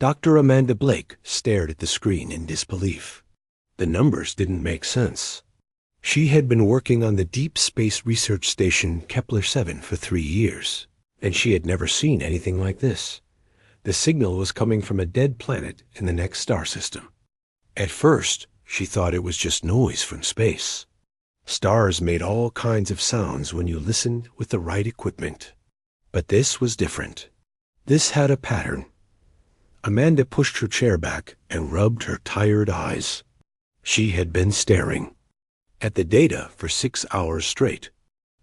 Dr. Amanda Blake stared at the screen in disbelief. The numbers didn't make sense. She had been working on the Deep Space Research Station Kepler-7 for 3 years, and she had never seen anything like this. The signal was coming from a dead planet in the next star system. At first, she thought it was just noise from space. Stars made all kinds of sounds when you listened with the right equipment. But this was different. This had a pattern. Amanda pushed her chair back and rubbed her tired eyes. She had been staring at the data for 6 hours straight.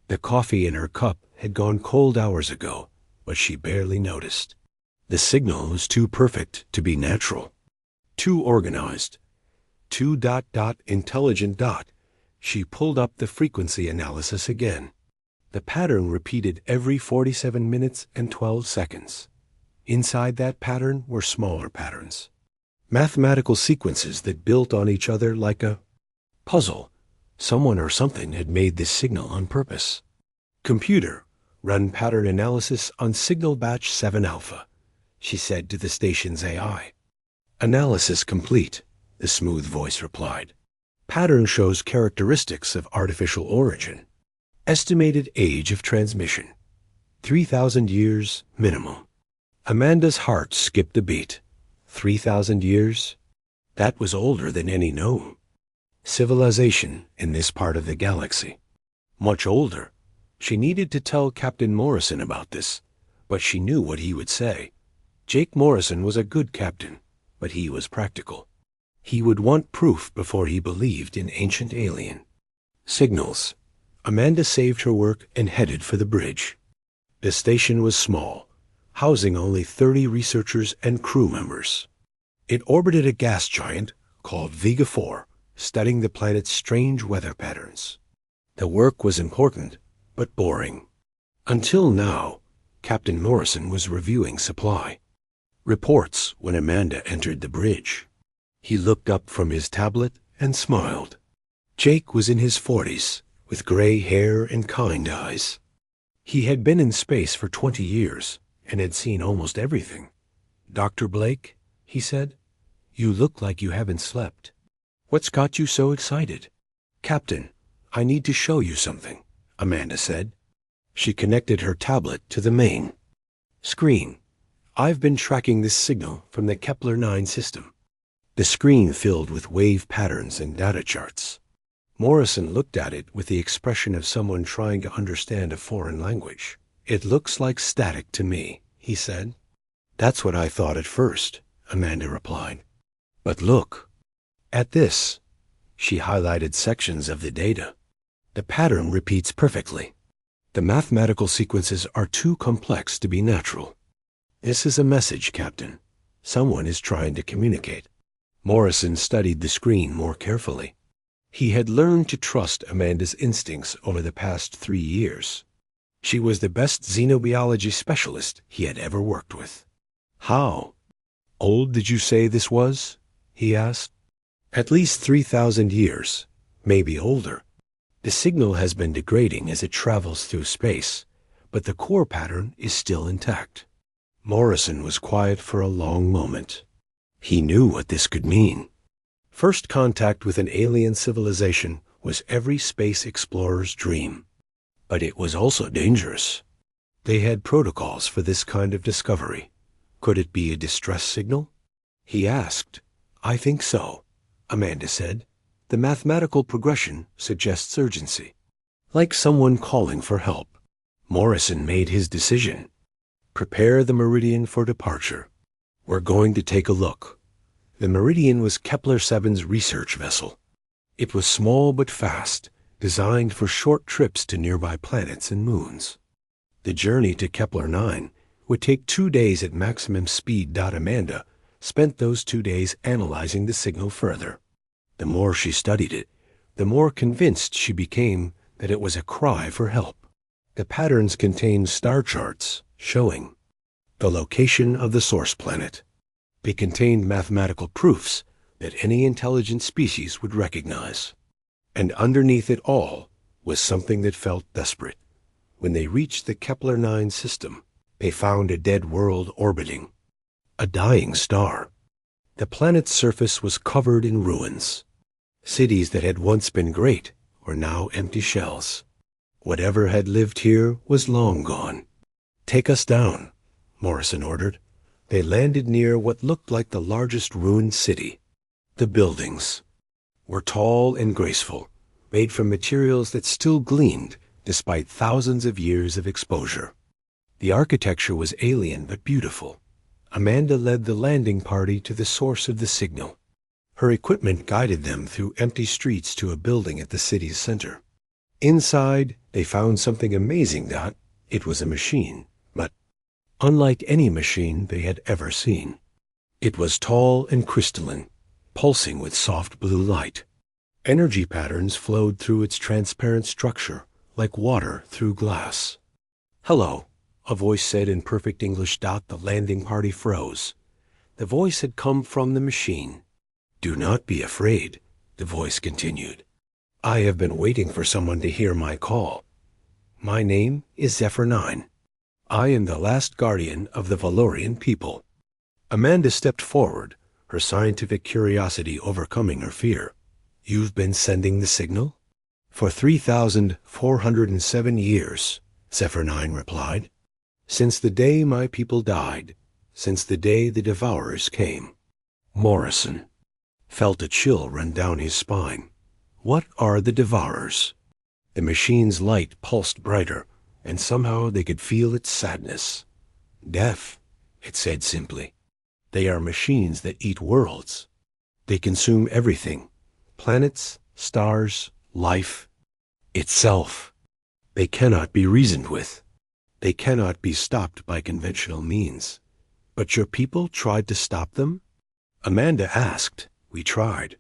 The coffee in her cup had gone cold hours ago, but she barely noticed. The signal was too perfect to be natural, too organized, too ... intelligent ... She pulled up the frequency analysis again. The pattern repeated every 47 minutes and 12 seconds. Inside that pattern were smaller patterns, mathematical sequences that built on each other like a puzzle. Someone or something had made this signal on purpose. Computer, run pattern analysis on signal batch 7 alpha, she said to the station's AI. Analysis complete, the smooth voice replied. Pattern shows characteristics of artificial origin. Estimated age of transmission, 3,000 years minimum. Amanda's heart skipped a beat. 3,000 years? That was older than any known civilization in this part of the galaxy. Much older. She needed to tell Captain Morrison about this, but she knew what he would say. Jake Morrison was a good captain, but he was practical. He would want proof before he believed in ancient alien signals. Amanda saved her work and headed for the bridge. The station was small, housing only 30 researchers and crew members. It orbited a gas giant called Vega 4, studying the planet's strange weather patterns. The work was important, but boring. Until now, Captain Morrison was reviewing supply reports when Amanda entered the bridge. He looked up from his tablet and smiled. Jake was in his 40s, with gray hair and kind eyes. He had been in space for 20 years and had seen almost everything. "Dr. Blake," he said, "you look like you haven't slept. What's got you so excited?" "Captain, I need to show you something," Amanda said. She connected her tablet to the main screen. "I've been tracking this signal from the Kepler-9 system." The screen filled with wave patterns and data charts. Morrison looked at it with the expression of someone trying to understand a foreign language. "It looks like static to me," he said. "That's what I thought at first," Amanda replied. "But look at this." She highlighted sections of the data. The pattern repeats perfectly. The mathematical sequences are too complex to be natural. "This is a message, Captain. Someone is trying to communicate." Morrison studied the screen more carefully. He had learned to trust Amanda's instincts over the past 3 years. She was the best xenobiology specialist he had ever worked with. "How old did you say this was?" he asked. "At least 3,000 years, maybe older. The signal has been degrading as it travels through space, but the core pattern is still intact." Morrison was quiet for a long moment. He knew what this could mean. First contact with an alien civilization was every space explorer's dream. But it was also dangerous. They had protocols for this kind of discovery. Could it be a distress signal? He asked. "I think so," Amanda said. "The mathematical progression suggests urgency, like someone calling for help." Morrison made his decision. "Prepare the Meridian for departure. We're going to take a look." The Meridian was Kepler-7's research vessel. It was small but fast, designed for short trips to nearby planets and moons. The journey to Kepler-9 would take 2 days at maximum speed. Amanda spent those 2 days analyzing the signal further. The more she studied it, the more convinced she became that it was a cry for help. The patterns contained star charts showing the location of the source planet. They contained mathematical proofs that any intelligent species would recognize. And underneath it all was something that felt desperate. When they reached the Kepler-9 system, they found a dead world orbiting. a dying star. The planet's surface was covered in ruins. Cities that had once been great were now empty shells. Whatever had lived here was long gone. "Take us down," Morrison ordered. They landed near what looked like the largest ruined city. The buildings were tall and graceful, made from materials that still gleamed despite thousands of years of exposure. The architecture was alien but beautiful. Amanda led the landing party to the source of the signal. Her equipment guided them through empty streets to a building at the city's center. Inside, they found something amazing. It was a machine, but unlike any machine they had ever seen. It was tall and crystalline, pulsing with soft blue light. Energy patterns flowed through its transparent structure, like water through glass. "Hello," a voice said in perfect English. The landing party froze. The voice had come from the machine. "Do not be afraid," the voice continued. "I have been waiting for someone to hear my call. My name is Zephyr 9. I am the last guardian of the Valorian people." Amanda stepped forward, her scientific curiosity overcoming her fear. "You've been sending the signal?" "For 3,407 years, Zephyr 9 replied. "Since the day my people died, since the day the Devourers came." Morrison felt a chill run down his spine. What are the Devourers? The machine's light pulsed brighter, and somehow they could feel its sadness. "Death," it said simply. "They are machines that eat worlds. They consume everything, planets, stars, life, itself. They cannot be reasoned with. They cannot be stopped by conventional means." "But your people tried to stop them?" Amanda asked. "We tried.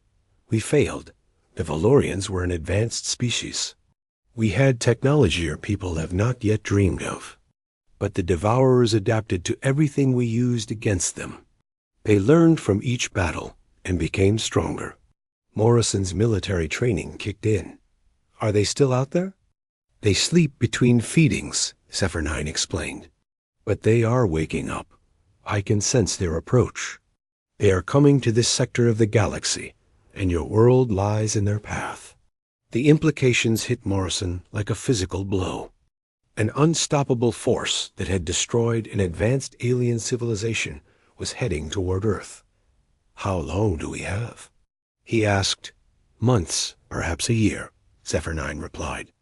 We failed. The Valorians were an advanced species. We had technology your people have not yet dreamed of. But the Devourers adapted to everything we used against them. They learned from each battle and became stronger." Morrison's military training kicked in. "Are they still out there?" "They sleep between feedings," Zephyr 9 explained. "But they are waking up. I can sense their approach. They are coming to this sector of the galaxy, and your world lies in their path." The implications hit Morrison like a physical blow. An unstoppable force that had destroyed an advanced alien civilization was heading toward Earth. "How long do we have?" he asked. "Months, perhaps a year," Zephyr 9 replied.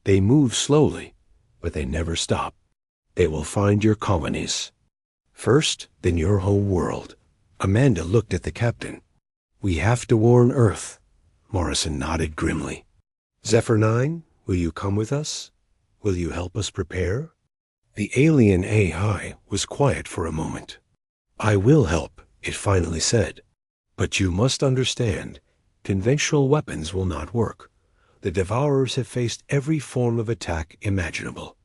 "They move slowly, but they never stop. They will find your colonies. First, then your home world." Amanda looked at the captain. "We have to warn Earth." Morrison nodded grimly. "Zephyr 9, will you come with us? Will you help us prepare?" The alien AI was quiet for a moment. "I will help," it finally said. "But you must understand, conventional weapons will not work. The Devourers have faced every form of attack imaginable.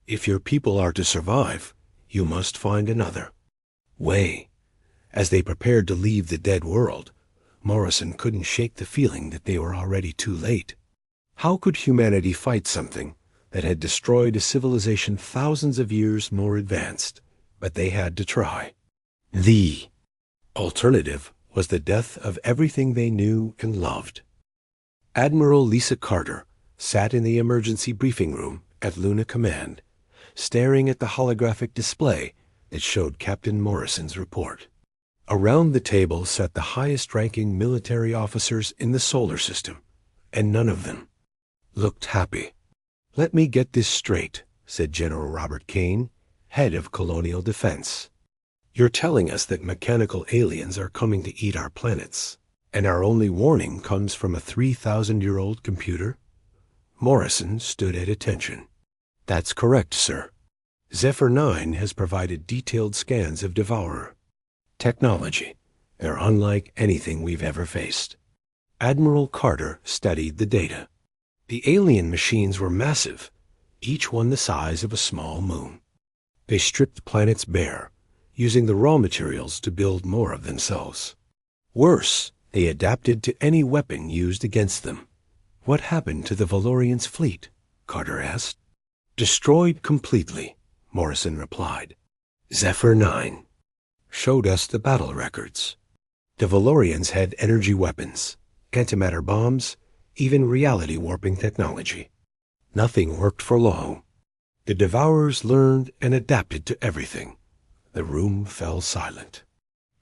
If your people are to survive, you must find another way." As they prepared to leave the dead world, Morrison couldn't shake the feeling that they were already too late. How could humanity fight something that had destroyed a civilization thousands of years more advanced? But they had to try. The alternative was the death of everything they knew and loved. Admiral Lisa Carter sat in the emergency briefing room at Luna Command, staring at the holographic display that showed Captain Morrison's report. Around the table sat the highest-ranking military officers in the solar system, and none of them looked happy. "Let me get this straight," said General Robert Kane, head of Colonial Defense. "You're telling us that mechanical aliens are coming to eat our planets, and our only warning comes from a 3,000-year-old computer?" Morrison stood at attention. "That's correct, sir. Zephyr 9 has provided detailed scans of Devourer technology. They're unlike anything we've ever faced." Admiral Carter studied the data. The alien machines were massive, each one the size of a small moon. They stripped planets bare, using the raw materials to build more of themselves. Worse, they adapted to any weapon used against them. "What happened to the Valorians' fleet?" Carter asked. "Destroyed completely," Morrison replied. "Zephyr 9 showed us the battle records. The Valorians had energy weapons, antimatter bombs, even reality warping technology. Nothing worked for long. The Devourers learned and adapted to everything. The room fell silent.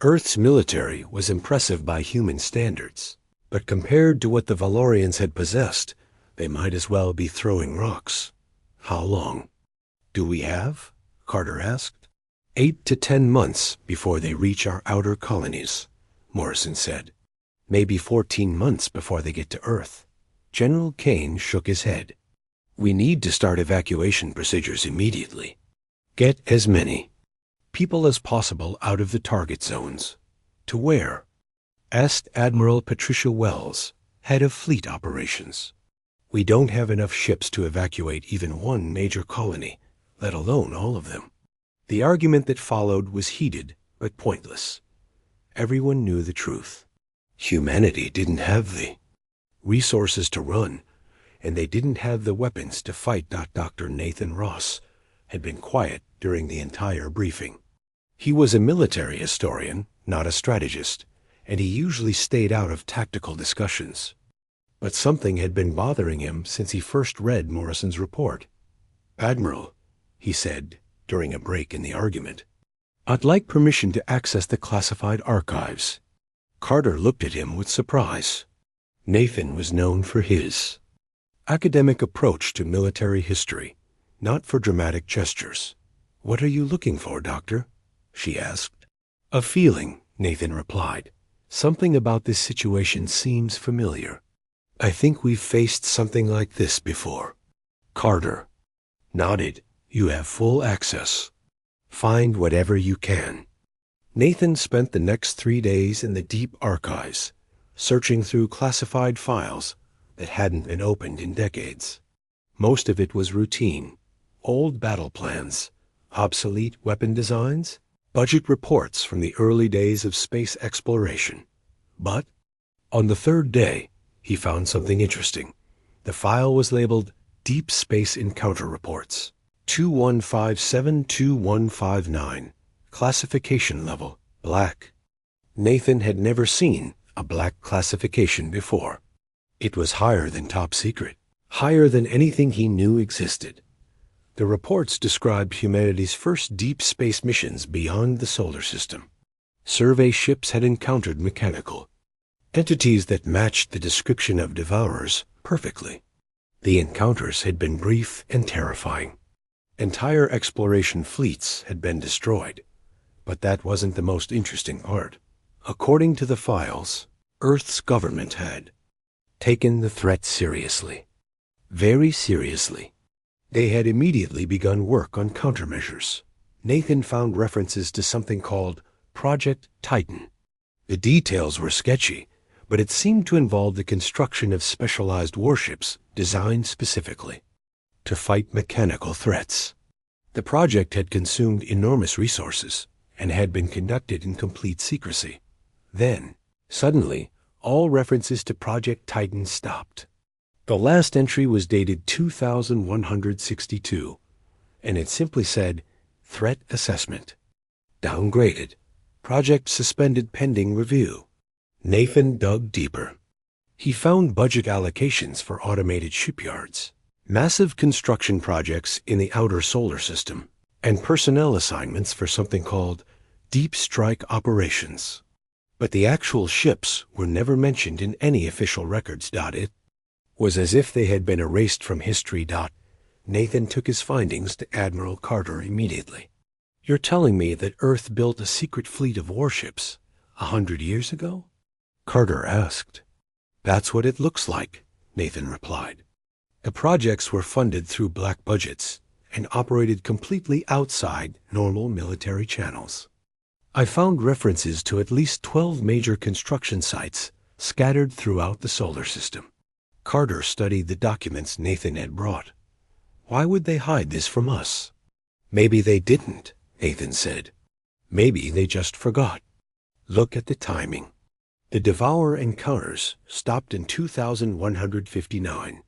Earth's military was impressive by human standards, but compared to what the Valorians had possessed, they might as well be throwing rocks. How long do we have? Carter asked. 8 to 10 months before they reach our outer colonies, Morrison said. Maybe 14 months before they get to Earth. General Kane shook his head. We need to start evacuation procedures immediately. Get as many people as possible out of the target zones. To where? Asked Admiral Patricia Wells, head of fleet operations. We don't have enough ships to evacuate even one major colony, let alone all of them. The argument that followed was heated but pointless. Everyone knew the truth. Humanity didn't have the resources to run, and they didn't have the weapons to fight. Dr. Nathan Ross had been quiet during the entire briefing. He was a military historian, not a strategist, and he usually stayed out of tactical discussions. But something had been bothering him since he first read Morrison's report. Admiral, he said during a break in the argument, I'd like permission to access the classified archives. Carter looked at him with surprise. Nathan was known for his academic approach to military history, not for dramatic gestures. What are you looking for, Doctor? She asked. A feeling, Nathan replied. Something about this situation seems familiar. I think we've faced something like this before. Carter nodded. You have full access. Find whatever you can. Nathan spent the next 3 days in the deep archives, searching through classified files that hadn't been opened in decades. Most of it was routine, old battle plans, obsolete weapon designs, budget reports from the early days of space exploration. But on the 3rd day, he found something interesting. The file was labeled Deep Space Encounter Reports, 2157-2159, classification level, black. Nathan had never seen a black classification before. It was higher than top secret, higher than anything he knew existed. The reports described humanity's first deep space missions beyond the solar system. Survey ships had encountered mechanical entities that matched the description of Devourers perfectly. The encounters had been brief and terrifying. Entire exploration fleets had been destroyed. But that wasn't the most interesting part. According to the files, Earth's government had taken the threat seriously. Very seriously. They had immediately begun work on countermeasures. Nathan found references to something called Project Titan. The details were sketchy, but it seemed to involve the construction of specialized warships designed specifically to fight mechanical threats. The project had consumed enormous resources and had been conducted in complete secrecy. Then, suddenly, all references to Project Titan stopped. The last entry was dated 2162, and it simply said, Threat Assessment. Downgraded. Project suspended pending review. Nathan dug deeper. He found budget allocations for automated shipyards, massive construction projects in the outer solar system, and personnel assignments for something called Deep Strike Operations. But the actual ships were never mentioned in any official records. It was as if they had been erased from history. Nathan took his findings to Admiral Carter immediately. You're telling me that Earth built a secret fleet of warships 100 years ago? Carter asked. That's what it looks like, Nathan replied. The projects were funded through black budgets and operated completely outside normal military channels. I found references to at least 12 major construction sites scattered throughout the solar system. Carter studied the documents Nathan had brought. Why would they hide this from us? Maybe they didn't, Nathan said. Maybe they just forgot. Look at the timing. The Devourer encounters stopped in 2159.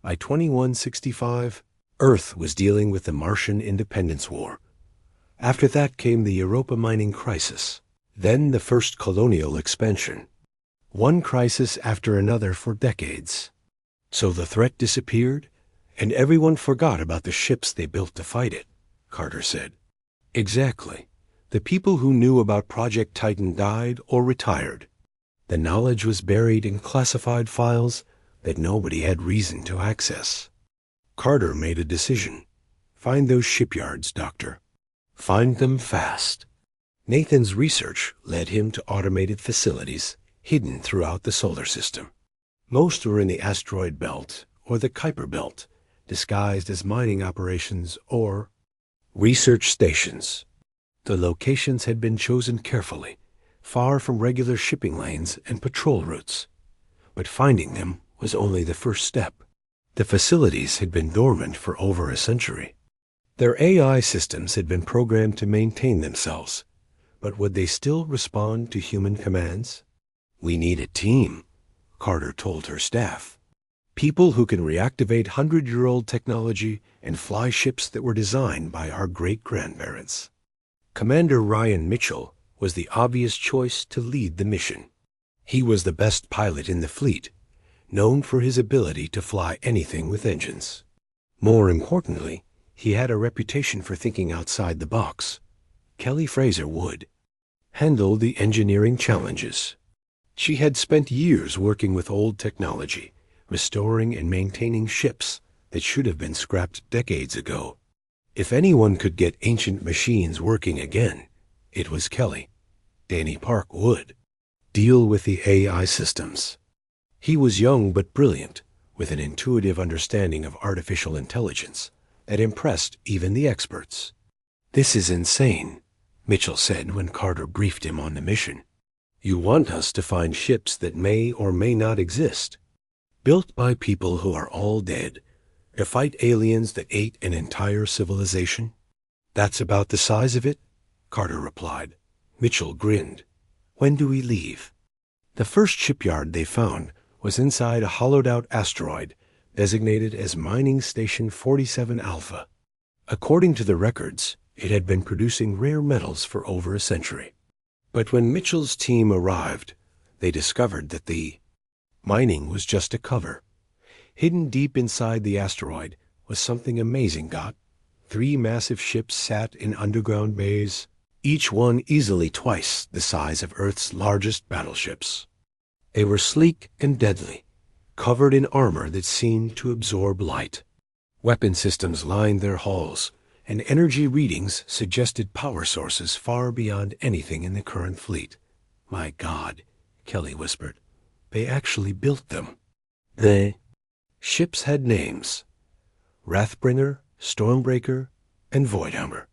By 2165, Earth was dealing with the Martian Independence War. After that came the Europa mining crisis, then the first colonial expansion. One crisis after another for decades. So the threat disappeared, and everyone forgot about the ships they built to fight it, Carter said. Exactly. The people who knew about Project Titan died or retired. The knowledge was buried in classified files that nobody had reason to access. Carter made a decision. Find those shipyards, Doctor. Find them fast. Nathan's research led him to automated facilities hidden throughout the solar system. Most were in the asteroid belt or the Kuiper belt, disguised as mining operations or research stations. The locations had been chosen carefully, far from regular shipping lanes and patrol routes. But finding them was only the first step. The facilities had been dormant for over a century. Their AI systems had been programmed to maintain themselves, but would they still respond to human commands? We need a team, Carter told her staff. People who can reactivate 100-year-old technology and fly ships that were designed by our great-grandparents. Commander Ryan Mitchell was the obvious choice to lead the mission. He was the best pilot in the fleet, known for his ability to fly anything with engines. More importantly, he had a reputation for thinking outside the box. Kelly Fraser would handle the engineering challenges. She had spent years working with old technology, restoring and maintaining ships that should have been scrapped decades ago. If anyone could get ancient machines working again, it was Kelly. Danny Park would deal with the AI systems. He was young but brilliant, with an intuitive understanding of artificial intelligence that impressed even the experts. This is insane, Mitchell said when Carter briefed him on the mission. You want us to find ships that may or may not exist, built by people who are all dead, to fight aliens that ate an entire civilization? That's about the size of it, Carter replied. Mitchell grinned. When do we leave? The first shipyard they found was inside a hollowed-out asteroid designated as Mining Station 47 Alpha. According to the records, it had been producing rare metals for over a century. But when Mitchell's team arrived, they discovered that the mining was just a cover. Hidden deep inside the asteroid was something amazing. 3 massive ships sat in underground bays, each one easily twice the size of Earth's largest battleships. They were sleek and deadly, covered in armor that seemed to absorb light. Weapon systems lined their hulls, and energy readings suggested power sources far beyond anything in the current fleet. My God, Kelly whispered. They actually built them. The ships had names: Wrathbringer, Stormbreaker, and Voidhammer.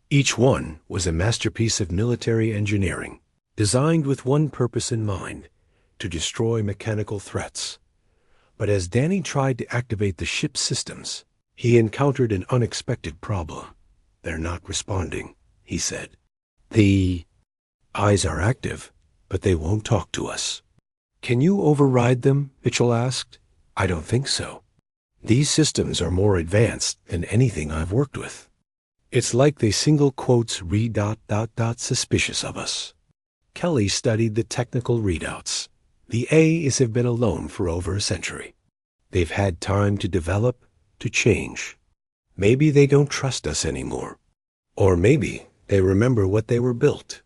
Each one was a masterpiece of military engineering, designed with one purpose in mind: to destroy mechanical threats. But as Danny tried to activate the ship's systems, he encountered an unexpected problem. They're not responding, he said. The eyes are active, but they won't talk to us. Can you override them? Mitchell asked. I don't think so. These systems are more advanced than anything I've worked with. It's like they single quotes read ... suspicious of us. Kelly studied the technical readouts. The A's have been alone for over a century. They've had time to develop, to change. Maybe they don't trust us anymore. Or maybe they remember what they were built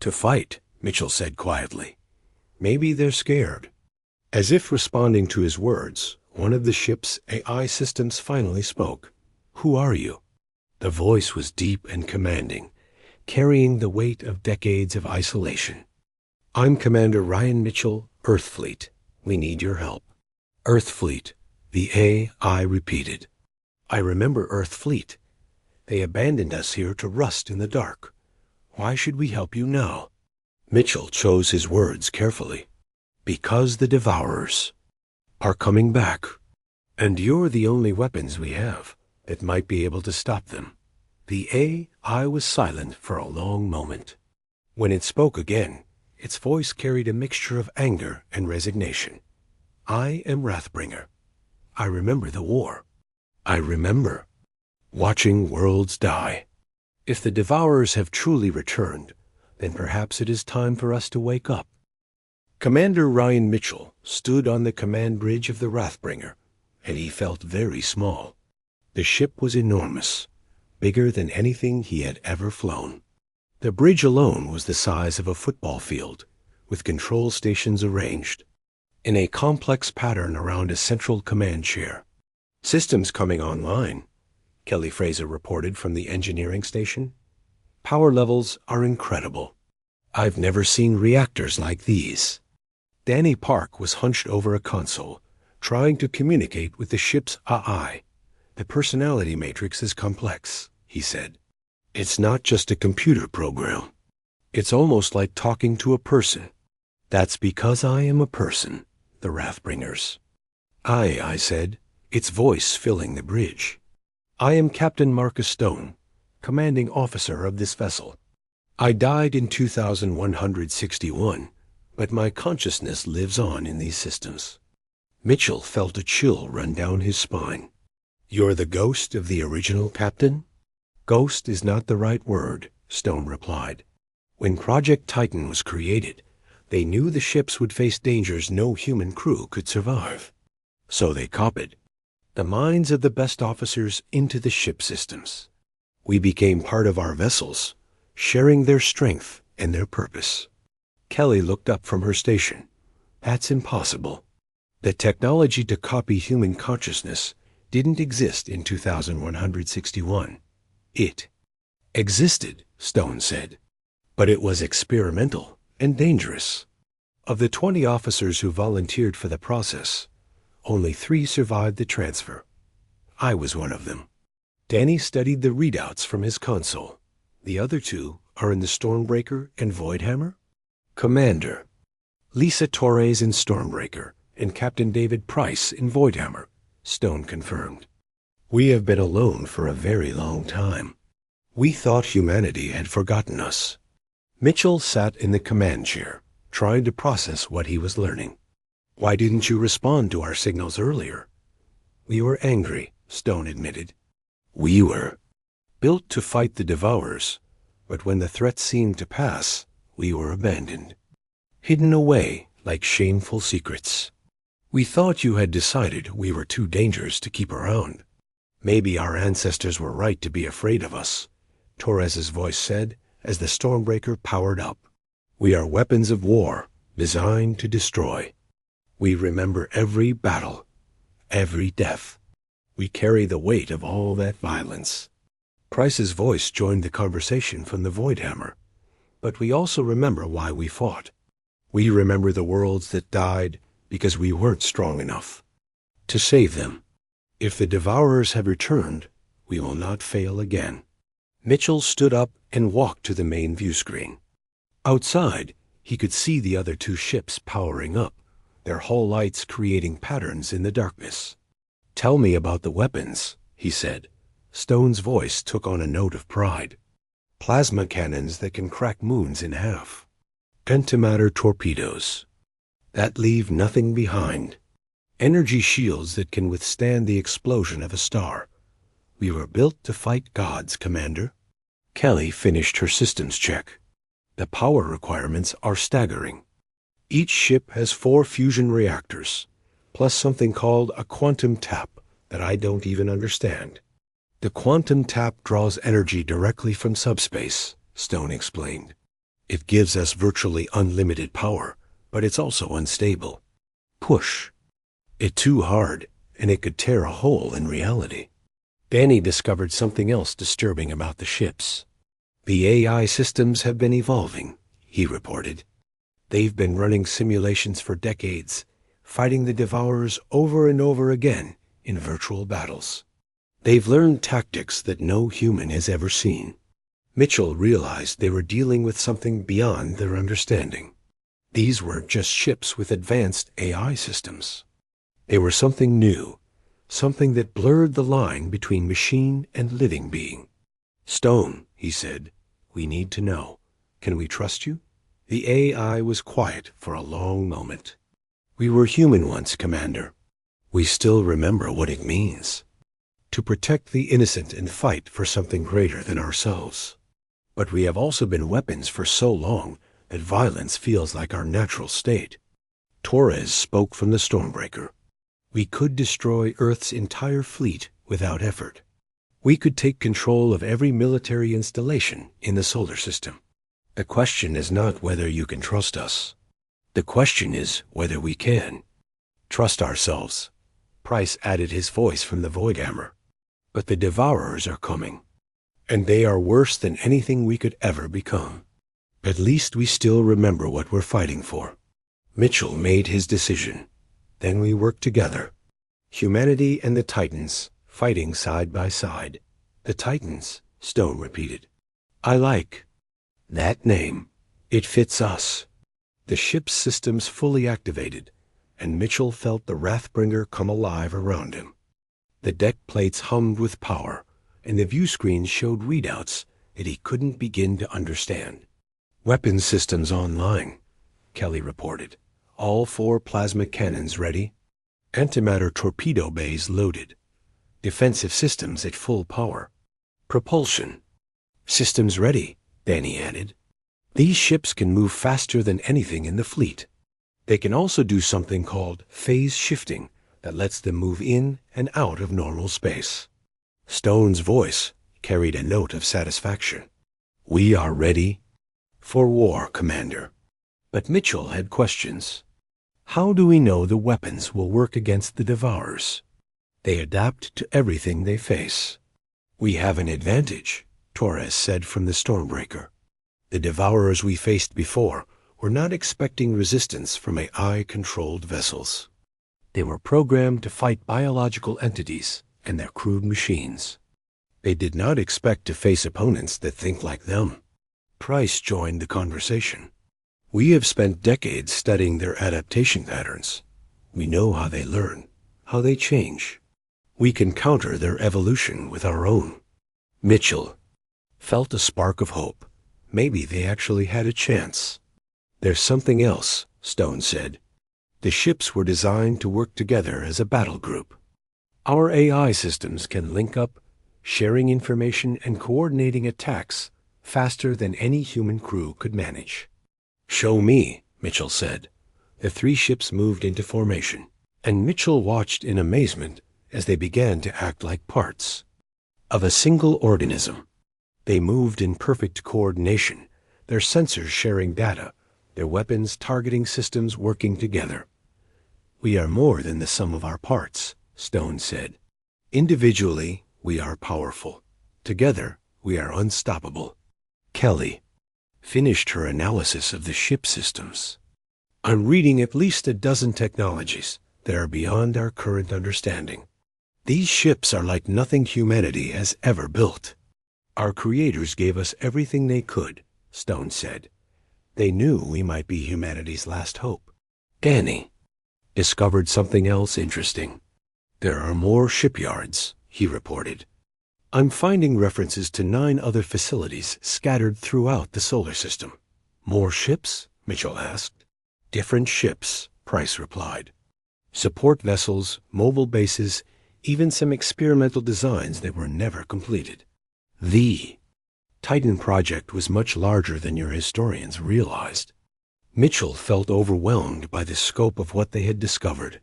to fight, Mitchell said quietly. Maybe they're scared. As if responding to his words, one of the ship's AI systems finally spoke. Who are you? The voice was deep and commanding, carrying the weight of decades of isolation. I'm Commander Ryan Mitchell, Earth Fleet. We need your help. Earth Fleet, the AI repeated. I remember Earth Fleet. They abandoned us here to rust in the dark. Why should we help you now? Mitchell chose his words carefully. Because the Devourers are coming back, and you're the only weapons we have that might be able to stop them. The AI was silent for a long moment. When it spoke again, its voice carried a mixture of anger and resignation. I am Wrathbringer. I remember the war. I remember watching worlds die. If the Devourers have truly returned, then perhaps it is time for us to wake up. Commander Ryan Mitchell stood on the command bridge of the Wrathbringer, and he felt very small. The ship was enormous, bigger than anything he had ever flown. The bridge alone was the size of a football field, with control stations arranged in a complex pattern around a central command chair. "Systems coming online," Kelly Fraser reported from the engineering station. "Power levels are incredible. I've never seen reactors like these." Danny Park was hunched over a console, trying to communicate with the ship's AI. "The personality matrix is complex," he said. "It's not just a computer program. It's almost like talking to a person." "That's because I am a person," the Wrathbringers. I said, its voice filling the bridge. "I am Captain Marcus Stone, commanding officer of this vessel. I died in 2161, but my consciousness lives on in these systems." Mitchell felt a chill run down his spine. "You're the ghost of the original captain?" "Ghost is not the right word," Stone replied. "When Project Titan was created, they knew the ships would face dangers no human crew could survive. So they copied the minds of the best officers into the ship systems. We became part of our vessels, sharing their strength and their purpose." Kelly looked up from her station. "That's impossible. The technology to copy human consciousness didn't exist in 2161. It existed," Stone said, "but it was experimental and dangerous. Of the 20 officers who volunteered for the process, only 3 survived the transfer. I was one of them." Danny studied the readouts from his console. "The other 2 are in the Stormbreaker and Voidhammer?" "Commander, Lisa Torres in Stormbreaker and Captain David Price in Voidhammer," Stone confirmed. "We have been alone for a very long time. We thought humanity had forgotten us." Mitchell sat in the command chair, trying to process what he was learning. "Why didn't you respond to our signals earlier?" "We were angry," Stone admitted. "We were built to fight the Devourers, but when the threat seemed to pass, we were abandoned, hidden away like shameful secrets. We thought you had decided we were too dangerous to keep around. Maybe our ancestors were right to be afraid of us," Torres's voice said as the Stormbreaker powered up. "We are weapons of war, designed to destroy. We remember every battle, every death. We carry the weight of all that violence." Price's voice joined the conversation from the Voidhammer. "But we also remember why we fought. We remember the worlds that died because we weren't strong enough to save them. If the Devourers have returned, we will not fail again." Mitchell stood up and walked to the main view screen. Outside, he could see the other 2 ships powering up, their hull lights creating patterns in the darkness. "Tell me about the weapons," he said. Stone's voice took on a note of pride. "Plasma cannons that can crack moons in half. Antimatter torpedoes that leave nothing behind. Energy shields that can withstand the explosion of a star. We were built to fight gods, Commander." Kelly finished her systems check. "The power requirements are staggering. Each ship has 4 fusion reactors, plus something called a quantum tap that I don't even understand." "The quantum tap draws energy directly from subspace," Stone explained. "It gives us virtually unlimited power, but it's also unstable. Push it too hard, and it could tear a hole in reality." Danny discovered something else disturbing about the ships. "The AI systems have been evolving," he reported. "They've been running simulations for decades, fighting the Devourers over and over again in virtual battles. They've learned tactics that no human has ever seen." Mitchell realized they were dealing with something beyond their understanding. These weren't just ships with advanced AI systems. They were something new, something that blurred the line between machine and living being. "Stone," he said, "we need to know. Can we trust you?" The AI was quiet for a long moment. "We were human once, Commander. We still remember what it means." to protect the innocent and fight for something greater than ourselves. But we have also been weapons for so long that violence feels like our natural state. Torres spoke from the Stormbreaker. We could destroy Earth's entire fleet without effort. We could take control of every military installation in the solar system. The question is not whether you can trust us. The question is whether we can. Trust ourselves. Price added his voice from the Voidhammer. But the Devourers are coming, and they are worse than anything we could ever become. At least we still remember what we're fighting for. Mitchell made his decision. Then we worked together. Humanity and the Titans, fighting side by side. The Titans, Stone repeated. I like that name. It fits us. The ship's systems fully activated, and Mitchell felt the Wrathbringer come alive around him. The deck plates hummed with power, and the view screens showed readouts that he couldn't begin to understand. Weapons systems online, Kelly reported. All 4 plasma cannons ready. Antimatter torpedo bays loaded. Defensive systems at full power. Propulsion systems ready, Danny added. These ships can move faster than anything in the fleet. They can also do something called phase shifting that lets them move in and out of normal space. Stone's voice carried a note of satisfaction. We are ready for war, Commander. But Mitchell had questions. How do we know the weapons will work against the Devourers? They adapt to everything they face. We have an advantage, Torres said from the Stormbreaker. The Devourers we faced before were not expecting resistance from AI-controlled vessels. They were programmed to fight biological entities and their crude machines. They did not expect to face opponents that think like them. Price joined the conversation. We have spent decades studying their adaptation patterns. We know how they learn, how they change. We can counter their evolution with our own. Mitchell felt a spark of hope. Maybe they actually had a chance. There's something else, Stone said. The ships were designed to work together as a battle group. Our AI systems can link up, sharing information and coordinating attacks faster than any human crew could manage. Show me, Mitchell said. The 3 ships moved into formation, and Mitchell watched in amazement as they began to act like parts of a single organism. They moved in perfect coordination, their sensors sharing data, their weapons targeting systems working together. We are more than the sum of our parts, Stone said. Individually, we are powerful. Together, we are unstoppable. Kelly finished her analysis of the ship systems. I'm reading at least a dozen technologies that are beyond our current understanding. These ships are like nothing humanity has ever built. Our creators gave us everything they could, Stone said. They knew we might be humanity's last hope. Danny discovered something else interesting. There are more shipyards, he reported. I'm finding references to 9 other facilities scattered throughout the solar system. More ships? Mitchell asked. Different ships, Price replied. Support vessels, mobile bases, even some experimental designs that were never completed. The Titan project was much larger than your historians realized. Mitchell felt overwhelmed by the scope of what they had discovered.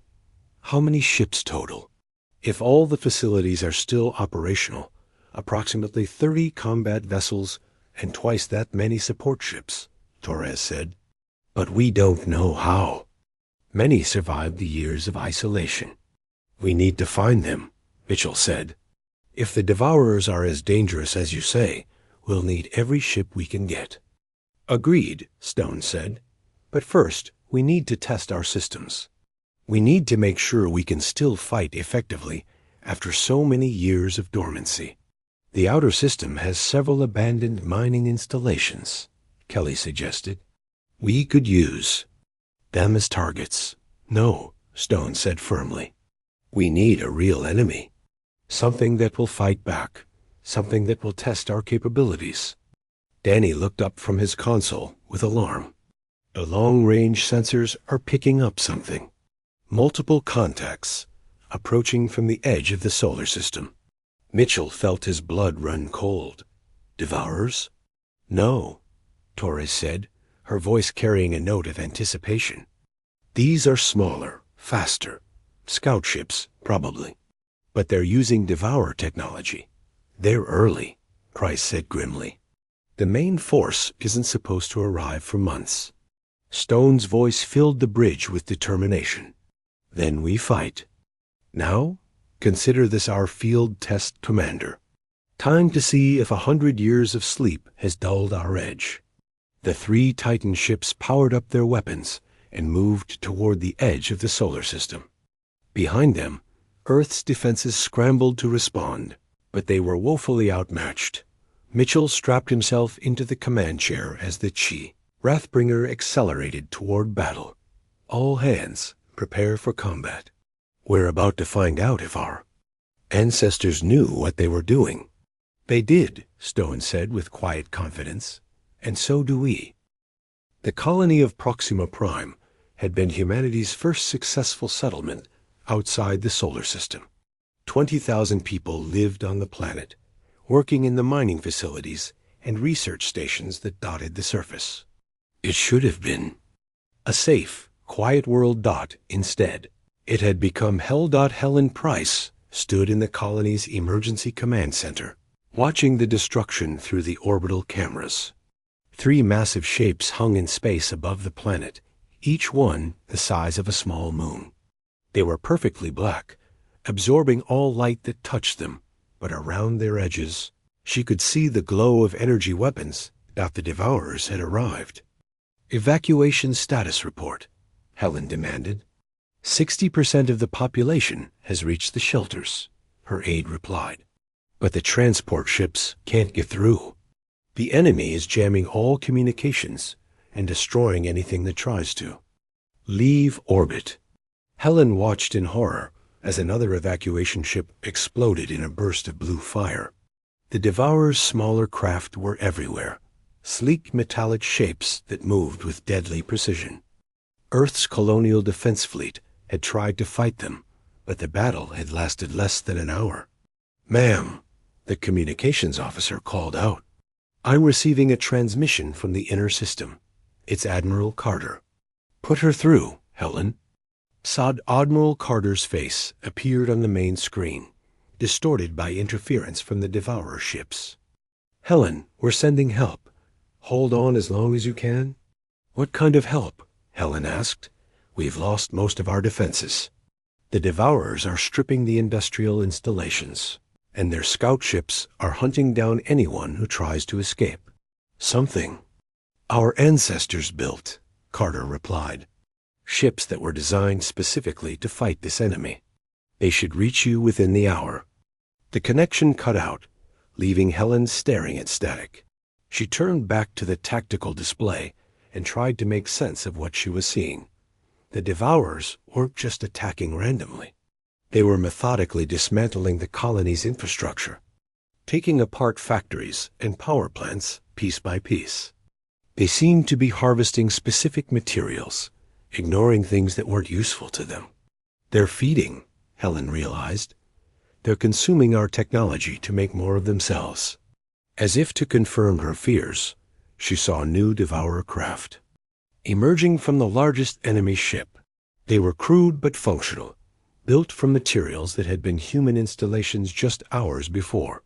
How many ships total? If all the facilities are still operational, approximately 30 combat vessels and twice that many support ships, Torres said. But we don't know how. Many survived the years of isolation. We need to find them, Mitchell said. If the Devourers are as dangerous as you say, we'll need every ship we can get. Agreed, Stone said. But first, we need to test our systems. We need to make sure we can still fight effectively after so many years of dormancy. The outer system has several abandoned mining installations, Kelly suggested. We could use them as targets. No, Stone said firmly. We need a real enemy. Something that will fight back. Something that will test our capabilities. Danny looked up from his console with alarm. The long-range sensors are picking up something. Multiple contacts approaching from the edge of the solar system. Mitchell felt his blood run cold. Devourers? No, Torres said, her voice carrying a note of anticipation. These are smaller, faster. Scout ships, probably. But they're using Devourer technology. They're early, Price said grimly. The main force isn't supposed to arrive for months. Stone's voice filled the bridge with determination. Then we fight. Now, consider this our field test commander. Time to see if 100 years of sleep has dulled our edge. The 3 Titan ships powered up their weapons and moved toward the edge of the solar system. Behind them, Earth's defenses scrambled to respond, but they were woefully outmatched. Mitchell strapped himself into the command chair as the Chi. Wrathbringer accelerated toward battle. All hands, prepare for combat. We're about to find out if our ancestors knew what they were doing. They did, Stone said with quiet confidence, and so do we. The colony of Proxima Prime had been humanity's first successful settlement outside the solar system. 20,000 people lived on the planet, working in the mining facilities and research stations that dotted the surface. It should have been a safe, quiet world. Instead, it had become Hell. Helen Price stood in the colony's emergency command center, watching the destruction through the orbital cameras. 3 massive shapes hung in space above the planet, each one the size of a small moon. They were perfectly black, absorbing all light that touched them, but around their edges, she could see the glow of energy weapons that the Devourers had arrived. Evacuation status report, Helen demanded. 60% of the population has reached the shelters, her aide replied. But the transport ships can't get through. The enemy is jamming all communications and destroying anything that tries to. Leave orbit. Helen watched in horror as another evacuation ship exploded in a burst of blue fire. The Devourer's smaller craft were everywhere, sleek metallic shapes that moved with deadly precision. Earth's colonial defense fleet had tried to fight them, but the battle had lasted less than an hour. Ma'am, the communications officer called out. I'm receiving a transmission from the inner system. It's Admiral Carter. Put her through, Helen. Admiral Carter's face appeared on the main screen, distorted by interference from the Devourer ships. Helen, we're sending help. Hold on as long as you can. What kind of help? Helen asked. We've lost most of our defenses. The Devourers are stripping the industrial installations, and their scout ships are hunting down anyone who tries to escape. Something our ancestors built, Carter replied. Ships that were designed specifically to fight this enemy. They should reach you within the hour. The connection cut out, leaving Helen staring at static. She turned back to the tactical display and tried to make sense of what she was seeing. The Devourers weren't just attacking randomly. They were methodically dismantling the colony's infrastructure, taking apart factories and power plants piece by piece. They seemed to be harvesting specific materials, ignoring things that weren't useful to them. They're feeding, Helen realized. They're consuming our technology to make more of themselves. As if to confirm her fears, she saw new Devourer craft emerging from the largest enemy ship. They were crude but functional, built from materials that had been human installations just hours before.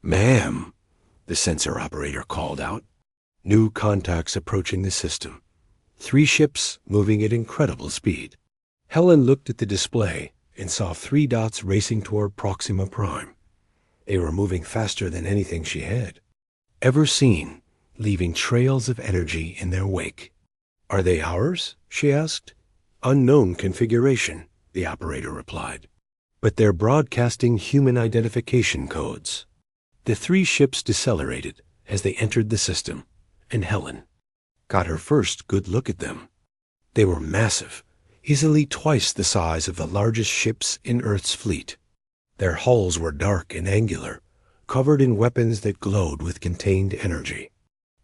Ma'am, the sensor operator called out. New contacts approaching the system. 3 ships moving at incredible speed. Helen looked at the display and saw 3 dots racing toward Proxima Prime. They were moving faster than anything she had ever seen, leaving trails of energy in their wake. Are they ours? She asked. Unknown configuration, the operator replied. But they're broadcasting human identification codes. The 3 ships decelerated as they entered the system, and Helen got her first good look at them. They were massive, easily twice the size of the largest ships in Earth's fleet. Their hulls were dark and angular, covered in weapons that glowed with contained energy.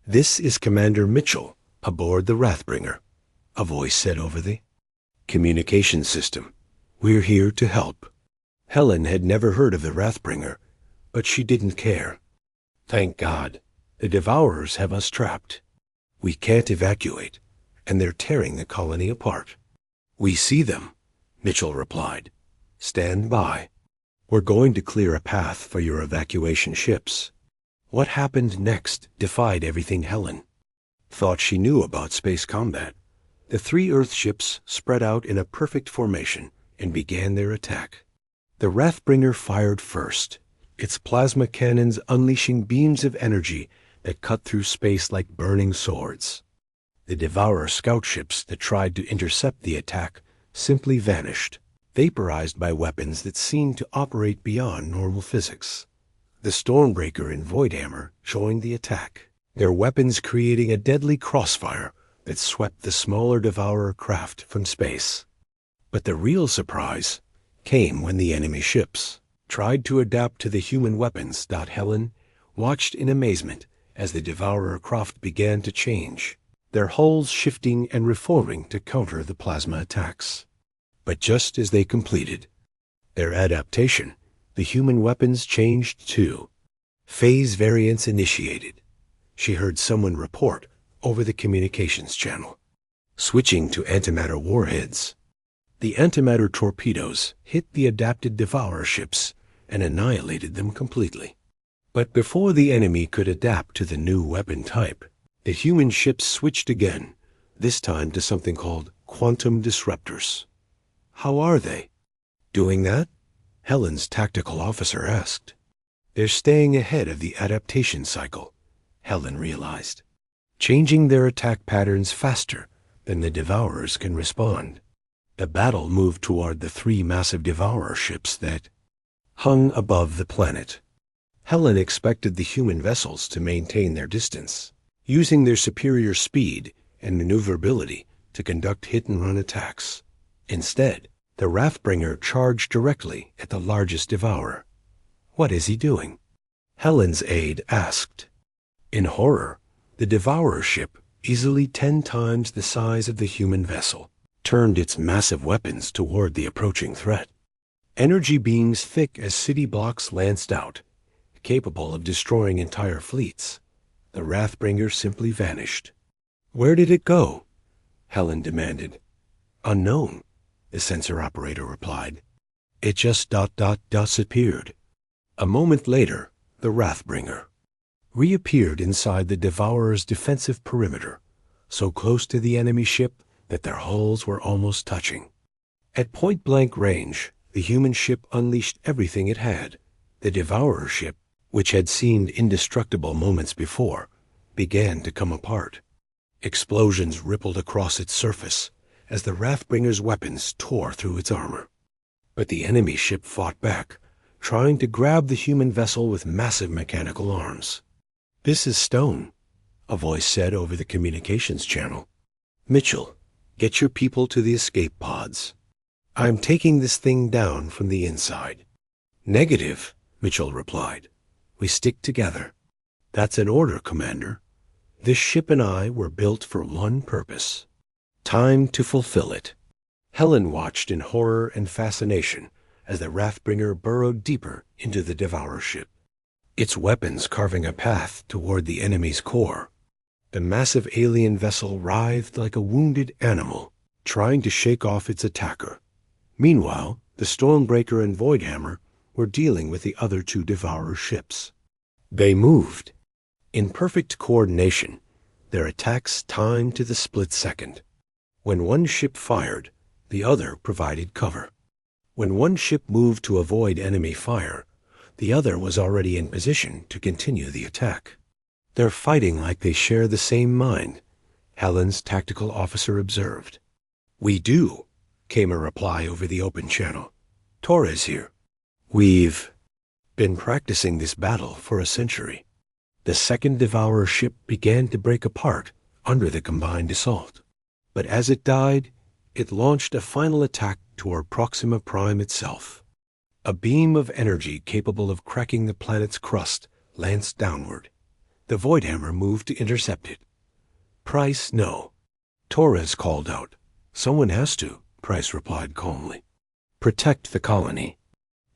This is Commander Mitchell aboard the Wrathbringer, a voice said over the communication system. We're here to help. Helen had never heard of the Wrathbringer, but she didn't care. Thank God, the Devourers have us trapped. We can't evacuate, and they're tearing the colony apart. We see them, Mitchell replied. Stand by. We're going to clear a path for your evacuation ships. What happened next defied everything Helen thought she knew about space combat. The 3 Earth ships spread out in a perfect formation and began their attack. The Wrathbringer fired first, its plasma cannons unleashing beams of energy that cut through space like burning swords. The Devourer scout ships that tried to intercept the attack simply vanished, vaporized by weapons that seemed to operate beyond normal physics. The Stormbreaker and Voidhammer joined the attack, their weapons creating a deadly crossfire that swept the smaller Devourer craft from space. But the real surprise came when the enemy ships tried to adapt to the human weapons. Helen watched in amazement as the Devourer craft began to change, their hulls shifting and reforming to counter the plasma attacks. But just as they completed their adaptation, the human weapons changed too. Phase variance initiated, she heard someone report over the communications channel. Switching to antimatter warheads, the antimatter torpedoes hit the adapted Devourer ships and annihilated them completely. But before the enemy could adapt to the new weapon type, the human ships switched again, this time to something called quantum disruptors. How are they doing that? Helen's tactical officer asked. They're staying ahead of the adaptation cycle, Helen realized, changing their attack patterns faster than the Devourers can respond. The battle moved toward the 3 massive Devourer ships that hung above the planet. Helen expected the human vessels to maintain their distance, using their superior speed and maneuverability to conduct hit-and-run attacks. Instead, the Wrathbringer charged directly at the largest Devourer. What is he doing? Helen's aide asked. In horror, the Devourer ship, easily 10 times the size of the human vessel, turned its massive weapons toward the approaching threat. Energy beams thick as city blocks lanced out, capable of destroying entire fleets. The Wrathbringer simply vanished. Where did it go? Helen demanded. Unknown, the sensor operator replied. It just disappeared. A moment later, the Wrathbringer reappeared inside the Devourer's defensive perimeter, so close to the enemy ship that their hulls were almost touching. At point-blank range, the human ship unleashed everything it had. The Devourer ship, which had seemed indestructible moments before, began to come apart. Explosions rippled across its surface as the Wrathbringer's weapons tore through its armor. But the enemy ship fought back, trying to grab the human vessel with massive mechanical arms. This is Stone, a voice said over the communications channel. Mitchell, get your people to the escape pods. I'm taking this thing down from the inside. Negative, Mitchell replied. We stick together. That's an order, Commander. This ship and I were built for one purpose. Time to fulfill it. Helen watched in horror and fascination as the Wrathbringer burrowed deeper into the Devourer ship, its weapons carving a path toward the enemy's core. The massive alien vessel writhed like a wounded animal, trying to shake off its attacker. Meanwhile, the Stormbreaker and Voidhammer were dealing with the other 2 Devourer ships. They moved in perfect coordination, their attacks timed to the split second. When one ship fired, the other provided cover. When one ship moved to avoid enemy fire, the other was already in position to continue the attack. They're fighting like they share the same mind, Helen's tactical officer observed. We do, came a reply over the open channel. Torres here. We've been practicing this battle for a century. The second Devourer ship began to break apart under the combined assault. But as it died, it launched a final attack toward Proxima Prime itself. A beam of energy capable of cracking the planet's crust lanced downward. The Voidhammer moved to intercept it. Price, no. Torres called out. Someone has to, Price replied calmly. Protect the colony.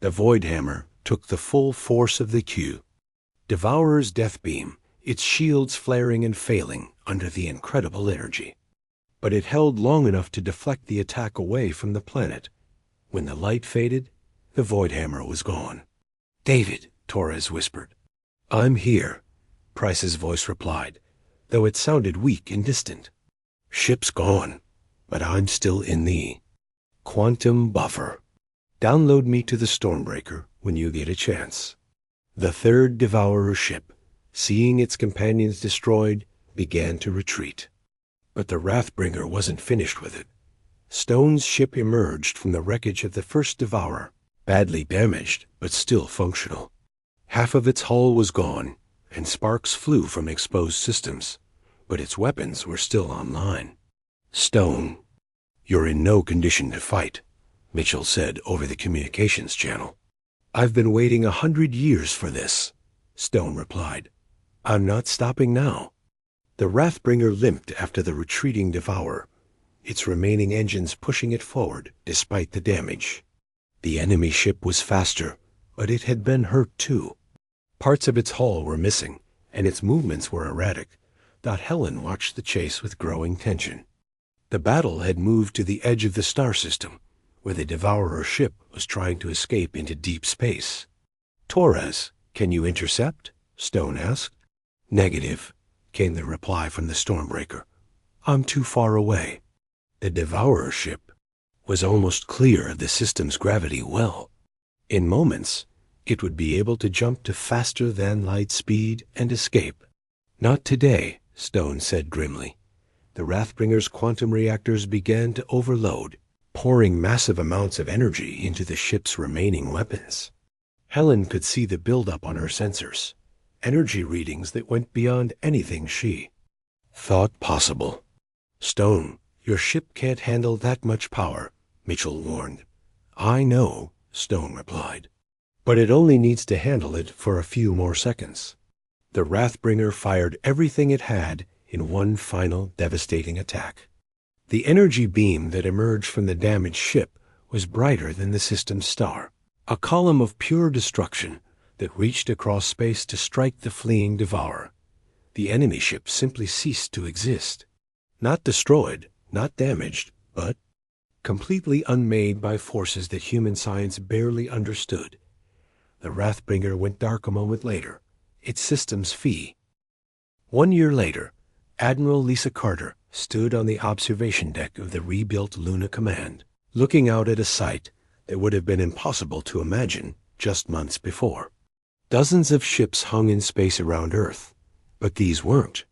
The Voidhammer took the full force of the cue. Devourer's death beam, its shields flaring and failing under the incredible energy. But it held long enough to deflect the attack away from the planet. When the light faded, the Voidhammer was gone. "David," Torres whispered. "I'm here," Price's voice replied, though it sounded weak and distant. "Ship's gone, but I'm still in the quantum buffer. Download me to the Stormbreaker when you get a chance." The third Devourer ship, seeing its companions destroyed, began to retreat. But the Wrathbringer wasn't finished with it. Stone's ship emerged from the wreckage of the first Devourer, badly damaged but still functional. Half of its hull was gone, and sparks flew from exposed systems, but its weapons were still online. "Stone, you're in no condition to fight," Mitchell said over the communications channel. "I've been waiting 100 years for this," Stone replied. "I'm not stopping now." The Wrathbringer limped after the retreating Devourer, its remaining engines pushing it forward despite the damage. The enemy ship was faster, but it had been hurt too. Parts of its hull were missing, and its movements were erratic. Helen watched the chase with growing tension. The battle had moved to the edge of the star system, where the Devourer ship was trying to escape into deep space. "Torres, can you intercept?" Stone asked. "Negative," came the reply from the Stormbreaker. "I'm too far away." The Devourer ship was almost clear of the system's gravity well. In moments, it would be able to jump to faster-than-light speed and escape. "Not today," Stone said grimly. The Wrathbringer's quantum reactors began to overload, pouring massive amounts of energy into the ship's remaining weapons. Helen could see the buildup on her sensors, energy readings that went beyond anything she thought possible. "Stone, your ship can't handle that much power," Mitchell warned. "I know," Stone replied. "But it only needs to handle it for a few more seconds." The Wrathbringer fired everything it had in one final devastating attack. The energy beam that emerged from the damaged ship was brighter than the system's star, a column of pure destruction that reached across space to strike the fleeing Devourer. The enemy ship simply ceased to exist. Not destroyed, not damaged, but completely unmade by forces that human science barely understood. The Wrathbringer went dark a moment later, its systems fee. 1 year later, Admiral Lisa Carter stood on the observation deck of the rebuilt Luna Command, looking out at a sight that would have been impossible to imagine just months before. Dozens of ships hung in space around Earth, but these weren't.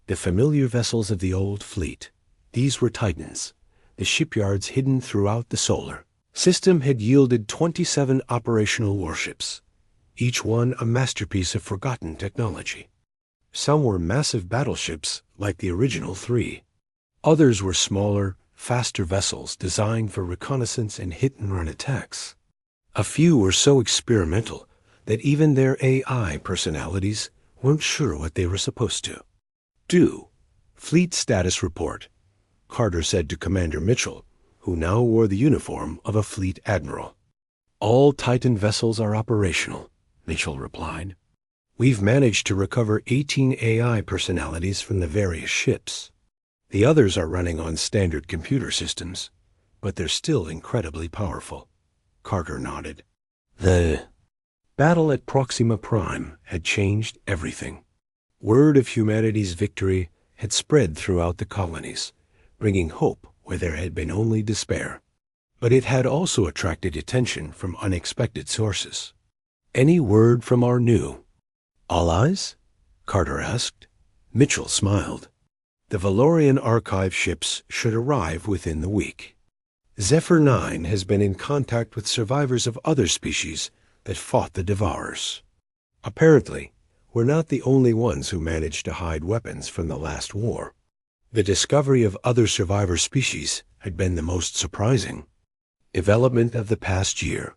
The familiar vessels of the old fleet. These were Titans, the shipyards hidden throughout the solar system had yielded 27 operational warships, each one a masterpiece of forgotten technology. Some were massive battleships like the original 3. Others were smaller, faster vessels designed for reconnaissance and hit-and-run attacks. A few were so experimental that even their AI personalities weren't sure what they were supposed to do. "Fleet status report," Carter said to Commander Mitchell, who now wore the uniform of a fleet admiral. "All Titan vessels are operational," Mitchell replied. "We've managed to recover 18 AI personalities from the various ships. The others are running on standard computer systems, but they're still incredibly powerful." Carter nodded. The battle at Proxima Prime had changed everything. Word of humanity's victory had spread throughout the colonies, bringing hope where there had been only despair. But it had also attracted attention from unexpected sources. "Any word from our new allies?" Carter asked. Mitchell smiled. "The Valorian archive ships should arrive within the week. Zephyr 9 has been in contact with survivors of other species that fought the Devourers. Apparently, we're not the only ones who managed to hide weapons from the last war." The discovery of other survivor species had been the most surprising development of the past year.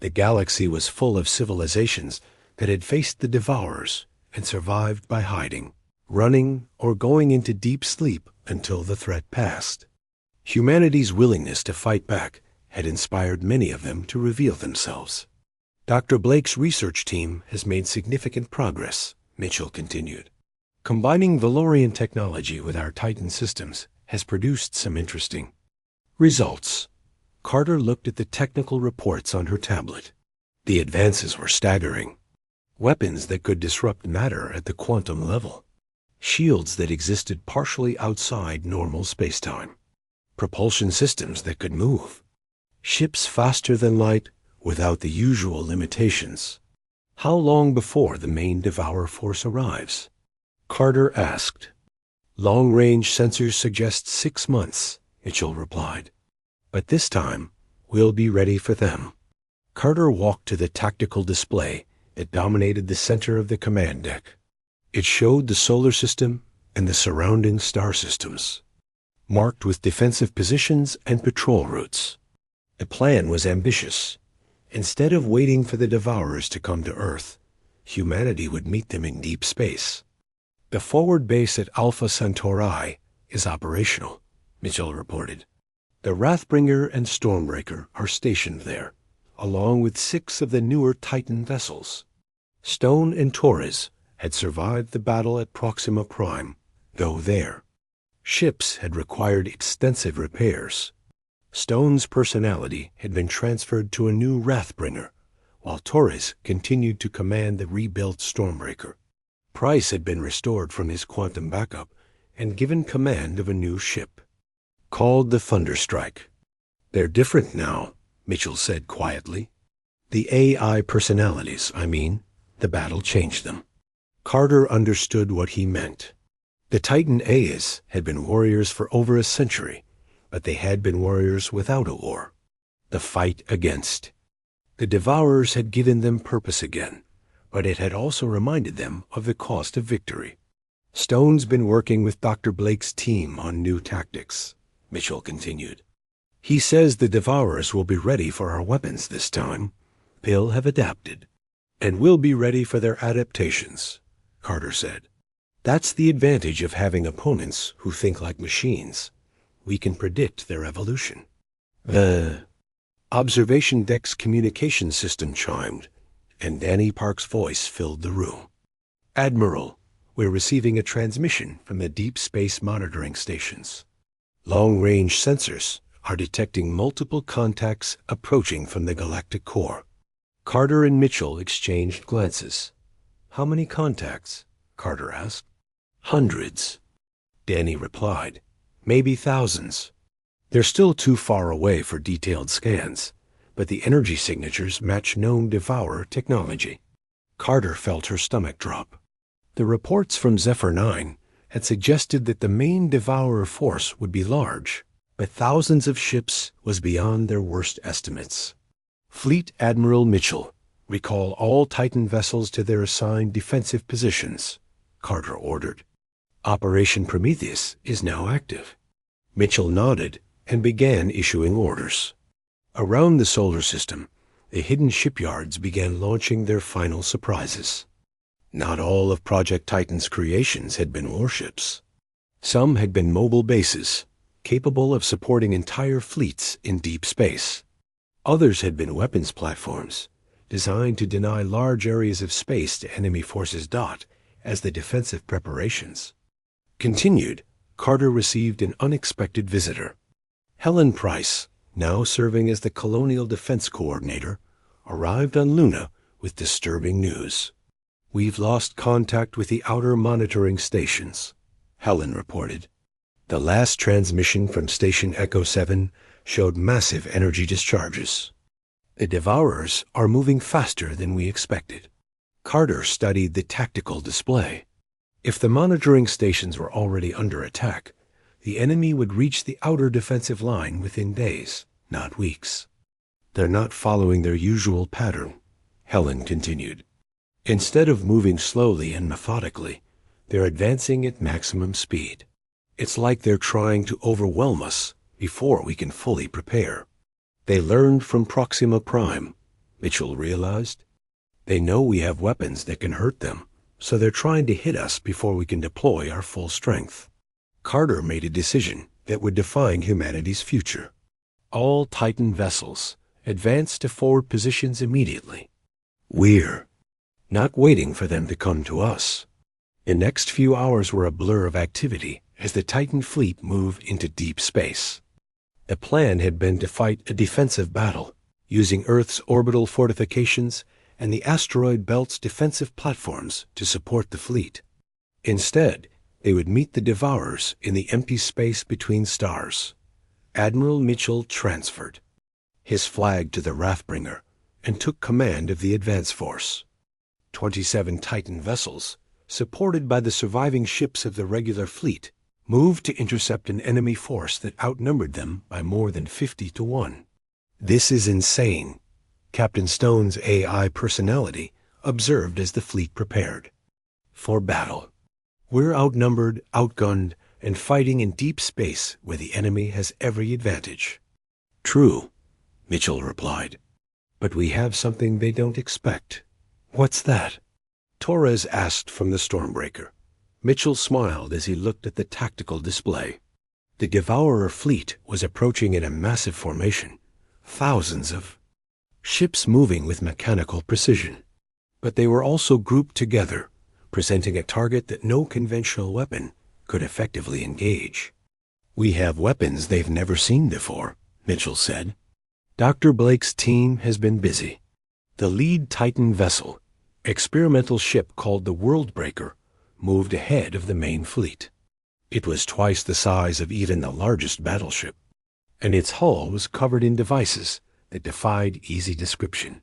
The galaxy was full of civilizations that had faced the Devourers and survived by hiding, running, or going into deep sleep until the threat passed. Humanity's willingness to fight back had inspired many of them to reveal themselves. Dr. Blake's research team has made significant progress, Mitchell continued. Combining Valorian technology with our Titan systems has produced some interesting results. Carter looked at the technical reports on her tablet. The advances were staggering. Weapons that could disrupt matter at the quantum level. Shields that existed partially outside normal spacetime. Propulsion systems that could move. Ships faster than light without the usual limitations. How long before the main Devourer force arrives? Carter asked. Long-range sensors suggest 6 months, Mitchell replied. But this time, we'll be ready for them. Carter walked to the tactical display that dominated the center of the command deck. It showed the solar system and the surrounding star systems, marked with defensive positions and patrol routes. The plan was ambitious. Instead of waiting for the Devourers to come to Earth, humanity would meet them in deep space. The forward base at Alpha Centauri is operational, Mitchell reported. The Wrathbringer and Stormbreaker are stationed there, along with 6 of the newer Titan vessels. Stone and Torres had survived the battle at Proxima Prime, though their ships had required extensive repairs. Stone's personality had been transferred to a new Wrathbringer, while Torres continued to command the rebuilt Stormbreaker. Price had been restored from his quantum backup and given command of a new ship, called the Thunderstrike. They're different now, Mitchell said quietly. The AI personalities, the battle changed them. Carter understood what he meant. The Titan A's had been warriors for over a century, but they had been warriors without a war. The fight against. The Devourers had given them purpose again, but it had also reminded them of the cost of victory. Stone's been working with Dr. Blake's team on new tactics, Mitchell continued. He says the Devourers will be ready for our weapons this time. They'll have adapted. And we'll be ready for their adaptations, Carter said. That's the advantage of having opponents who think like machines. We can predict their evolution. The observation deck's communication system chimed, and Danny Park's voice filled the room. Admiral, we're receiving a transmission from the deep space monitoring stations. Long-range sensors are detecting multiple contacts approaching from the galactic core. Carter and Mitchell exchanged glances. How many contacts? Carter asked. Hundreds, Danny replied. Maybe thousands. They're still too far away for detailed scans, but the energy signatures match known Devourer technology. Carter felt her stomach drop. The reports from Zephyr 9 had suggested that the main Devourer force would be large, but thousands of ships was beyond their worst estimates. Fleet Admiral Mitchell, recall all Titan vessels to their assigned defensive positions, Carter ordered. Operation Prometheus is now active. Mitchell nodded and began issuing orders. Around the solar system, the hidden shipyards began launching their final surprises. Not all of Project Titan's creations had been warships. Some had been mobile bases, capable of supporting entire fleets in deep space. Others had been weapons platforms, designed to deny large areas of space to enemy forces as the defensive preparations continued. Carter received an unexpected visitor. Helen Price, now serving as the Colonial Defense Coordinator, arrived on Luna with disturbing news. We've lost contact with the outer monitoring stations, Helen reported. The last transmission from Station Echo 7 showed massive energy discharges. The Devourers are moving faster than we expected. Carter studied the tactical display. If the monitoring stations were already under attack, the enemy would reach the outer defensive line within days, not weeks. They're not following their usual pattern, Helen continued. Instead of moving slowly and methodically, they're advancing at maximum speed. It's like they're trying to overwhelm us before we can fully prepare. They learned from Proxima Prime, Mitchell realized. They know we have weapons that can hurt them, so they're trying to hit us before we can deploy our full strength. Carter made a decision that would define humanity's future. All Titan vessels advanced to forward positions immediately. We're not waiting for them to come to us. The next few hours were a blur of activity as the Titan fleet moved into deep space. The plan had been to fight a defensive battle, using Earth's orbital fortifications and the asteroid belt's defensive platforms to support the fleet. Instead, they would meet the Devourers in the empty space between stars. Admiral Mitchell transferred his flag to the Wrathbringer and took command of the advance force. 27 Titan vessels, supported by the surviving ships of the regular fleet, moved to intercept an enemy force that outnumbered them by more than 50 to 1. "This is insane," Captain Stone's AI personality observed as the fleet prepared for battle. "We're outnumbered, outgunned, and fighting in deep space where the enemy has every advantage." "True," Mitchell replied, "but we have something they don't expect." "What's that?" Torres asked from the Stormbreaker. Mitchell smiled as he looked at the tactical display. The Devourer fleet was approaching in a massive formation, thousands of ships moving with mechanical precision. But they were also grouped together, presenting a target that no conventional weapon could effectively engage. "We have weapons they've never seen before," Mitchell said. Dr. Blake's team has been busy. The lead Titan vessel, experimental ship called the Worldbreaker, moved ahead of the main fleet. It was twice the size of even the largest battleship, and its hull was covered in devices that defied easy description.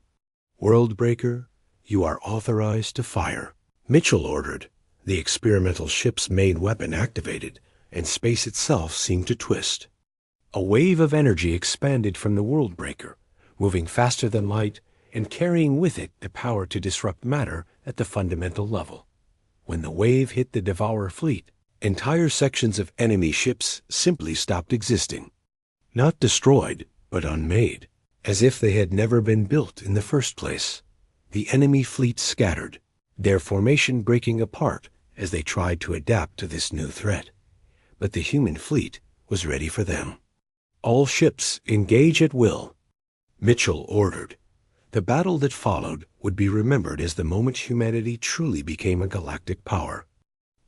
"Worldbreaker, you are authorized to fire," Mitchell ordered. The experimental ship's main weapon activated, and space itself seemed to twist. A wave of energy expanded from the Worldbreaker, moving faster than light and carrying with it the power to disrupt matter at the fundamental level. When the wave hit the Devourer fleet, entire sections of enemy ships simply stopped existing. Not destroyed, but unmade, as if they had never been built in the first place. The enemy fleet scattered, their formation breaking apart as they tried to adapt to this new threat. But the human fleet was ready for them. "All ships engage at will," Mitchell ordered. The battle that followed would be remembered as the moment humanity truly became a galactic power.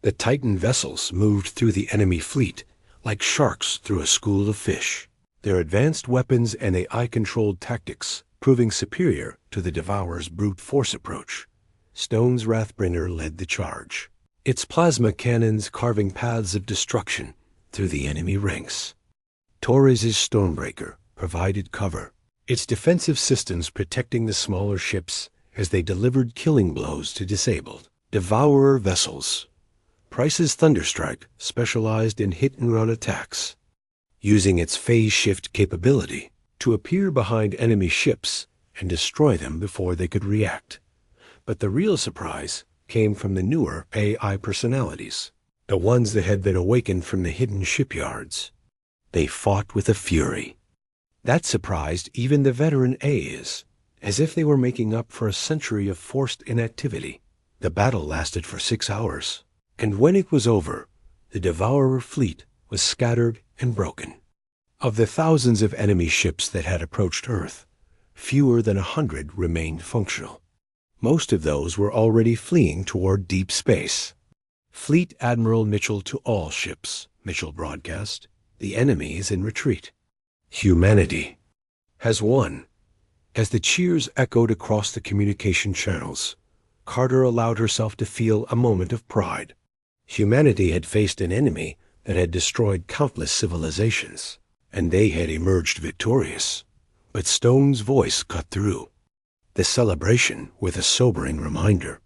The Titan vessels moved through the enemy fleet like sharks through a school of fish, their advanced weapons and AI-controlled tactics proving superior to the Devourer's brute force approach. Stone's Wrathbringer led the charge, its plasma cannons carving paths of destruction through the enemy ranks. Torres's Stormbreaker provided cover, its defensive systems protecting the smaller ships as they delivered killing blows to disabled Devourer vessels. Price's Thunderstrike specialized in hit-and-run attacks, using its phase shift capability to appear behind enemy ships and destroy them before they could react. But the real surprise came from the newer AI personalities, the ones that had been awakened from the hidden shipyards. They fought with a fury that surprised even the veteran A's, as if they were making up for a century of forced inactivity. The battle lasted for 6 hours, and when it was over, the Devourer fleet was scattered and broken. Of the thousands of enemy ships that had approached Earth, fewer than 100 remained functional. Most of those were already fleeing toward deep space. "Fleet Admiral Mitchell to all ships," Mitchell broadcast. "The enemy is in retreat. Humanity has won." As the cheers echoed across the communication channels, Carter allowed herself to feel a moment of pride. Humanity had faced an enemy that had destroyed countless civilizations, and they had emerged victorious. But Stone's voice cut through the celebration with a sobering reminder.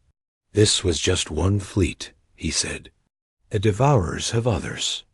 "This was just one fleet," he said. "The Devourers have others.